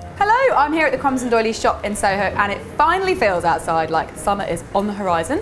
Hello, I'm here at the Crumbs Doilies shop in Soho, and it finally feels outside like summer is on the horizon.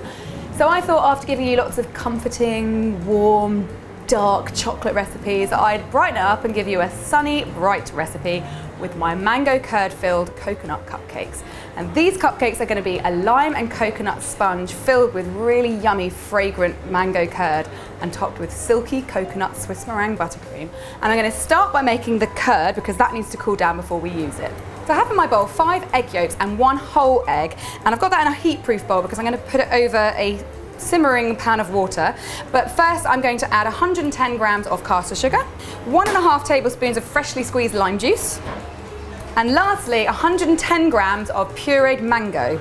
So I thought, after giving you lots of comforting, warm, dark chocolate recipes, I'd brighten it up and give you a sunny, bright recipe with my mango curd-filled coconut cupcakes. And these cupcakes are going to be a lime and coconut sponge filled with really yummy, fragrant mango curd and topped with silky coconut Swiss meringue buttercream. And I'm going to start by making the curd because that needs to cool down before we use it. So I have in my bowl 5 egg yolks and 1 whole egg, and I've got that in a heat-proof bowl because I'm going to put it over a simmering pan of water. But first I'm going to add 110 grams of caster sugar, 1.5 tablespoons of freshly squeezed lime juice, and lastly 110 grams of pureed mango.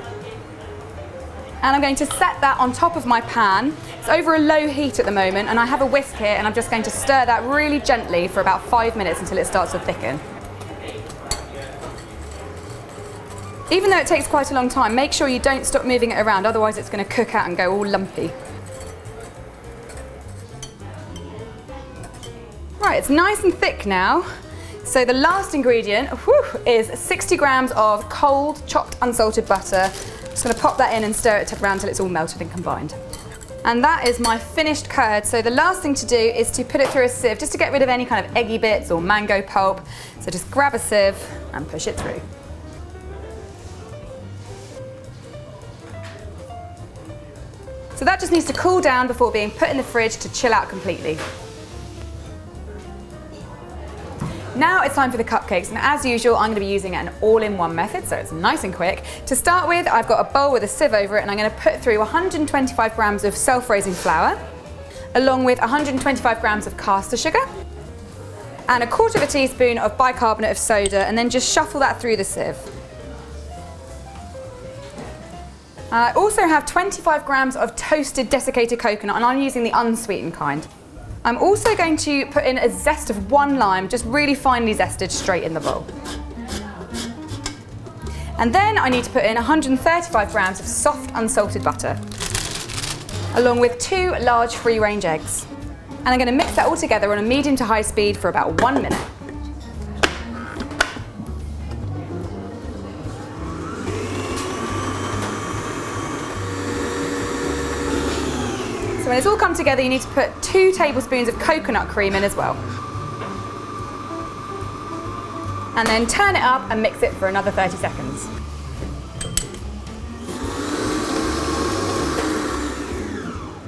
And I'm going to set that on top of my pan. It's over a low heat at the moment, and I have a whisk here, and I'm just going to stir that really gently for about 5 minutes until it starts to thicken. Even though it takes quite a long time, make sure you don't stop moving it around, otherwise it's going to cook out and go all lumpy. Right, it's nice and thick now. So the last ingredient is 60 grams of cold chopped unsalted butter. Just going to pop that in and stir it around until it's all melted and combined. And that is my finished curd. So the last thing to do is to put it through a sieve just to get rid of any kind of eggy bits or mango pulp. So just grab a sieve and push it through. So that just needs to cool down before being put in the fridge to chill out completely. Now it's time for the cupcakes, and as usual I'm going to be using an all-in-one method, so it's nice and quick. To start with, I've got a bowl with a sieve over it, and I'm going to put through 125 grams of self-raising flour, along with 125 grams of caster sugar, and 1/4 teaspoon of bicarbonate of soda, and then just shuffle that through the sieve. I also have 25 grams of toasted desiccated coconut, and I'm using the unsweetened kind. I'm also going to put in a zest of 1 lime, just really finely zested, straight in the bowl. And then I need to put in 135 grams of soft unsalted butter, along with 2 large free-range eggs. And I'm going to mix that all together on a medium to high speed for about 1 minute. When it's all come together, you need to put 2 tablespoons of coconut cream in as well. And then turn it up and mix it for another 30 seconds.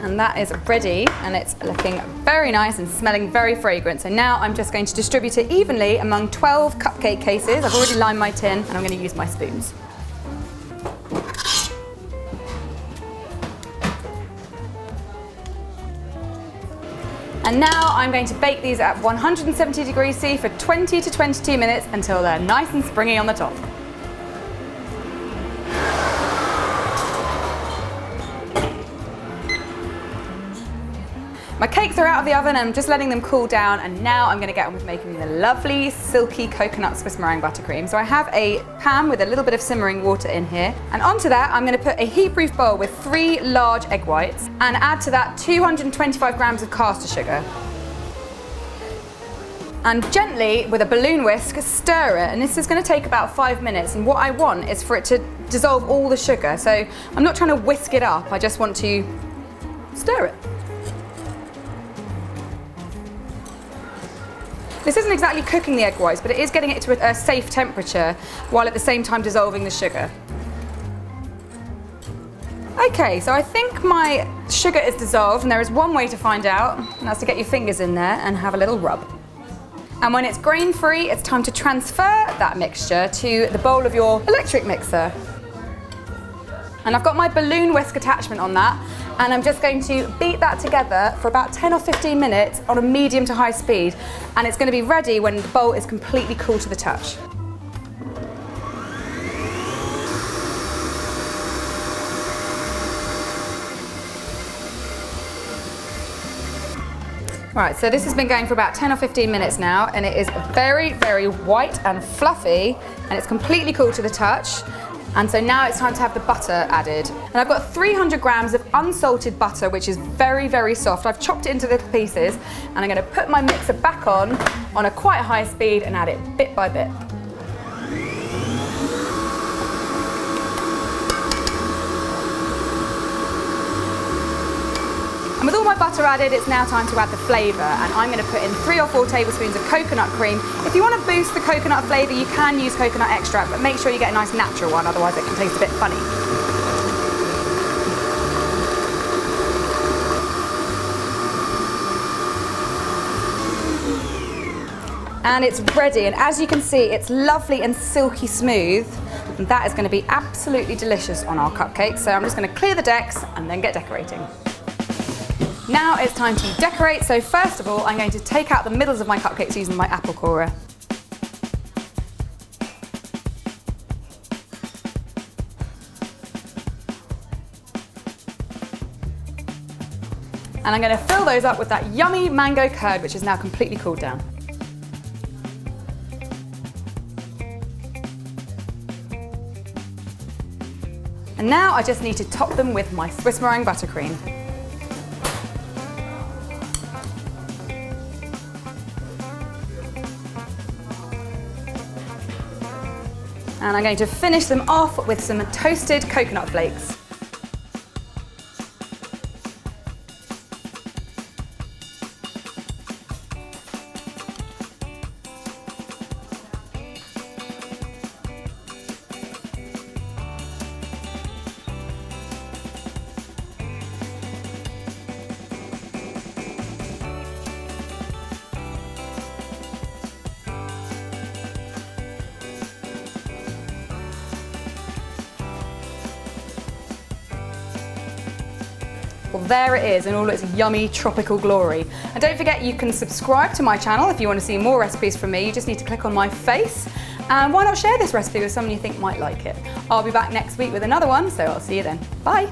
And that is ready, and it's looking very nice and smelling very fragrant. So now I'm just going to distribute it evenly among 12 cupcake cases. I've already lined my tin, and I'm going to use my spoons. And now I'm going to bake these at 170 degrees C for 20 to 22 minutes until they're nice and springy on the top. My cakes are out of the oven, and I'm just letting them cool down, and now I'm going to get on with making the lovely silky coconut Swiss meringue buttercream. So I have a pan with a little bit of simmering water in here, and onto that I'm going to put a heat-proof bowl with 3 large egg whites and add to that 225 grams of caster sugar. And gently, with a balloon whisk, stir it, and this is going to take about 5 minutes, and what I want is for it to dissolve all the sugar. So I'm not trying to whisk it up, I just want to stir it. This isn't exactly cooking the egg whites, but it is getting it to a safe temperature while at the same time dissolving the sugar. Okay, so I think my sugar is dissolved, and there is one way to find out, and that's to get your fingers in there and have a little rub. And when it's grain-free, it's time to transfer that mixture to the bowl of your electric mixer. And I've got my balloon whisk attachment on that, and I'm just going to beat that together for about 10 or 15 minutes on a medium to high speed, and it's going to be ready when the bowl is completely cool to the touch. Right, so this has been going for about 10 or 15 minutes now, and it is very, very white and fluffy, and it's completely cool to the touch. And so now it's time to have the butter added. And I've got 300 grams of unsalted butter, which is very, very soft. I've chopped it into little pieces, and I'm going to put my mixer back on a quite high speed and add it bit by bit. And with all my butter added, it's now time to add the flavour, and I'm going to put in 3 or 4 tablespoons of coconut cream. If you want to boost the coconut flavour, you can use coconut extract, but make sure you get a nice natural one, otherwise it can taste a bit funny. And it's ready, and as you can see, it's lovely and silky smooth, and that is going to be absolutely delicious on our cupcakes. So I'm just going to clear the decks and then get decorating. Now it's time to decorate, so first of all I'm going to take out the middles of my cupcakes using my apple corer. And I'm going to fill those up with that yummy mango curd, which is now completely cooled down. And now I just need to top them with my Swiss meringue buttercream. And I'm going to finish them off with some toasted coconut flakes. Well, there it is in all its yummy tropical glory. And don't forget, you can subscribe to my channel if you want to see more recipes from me. You just need to click on my face. And why not share this recipe with someone you think might like it? I'll be back next week with another one, so I'll see you then. Bye.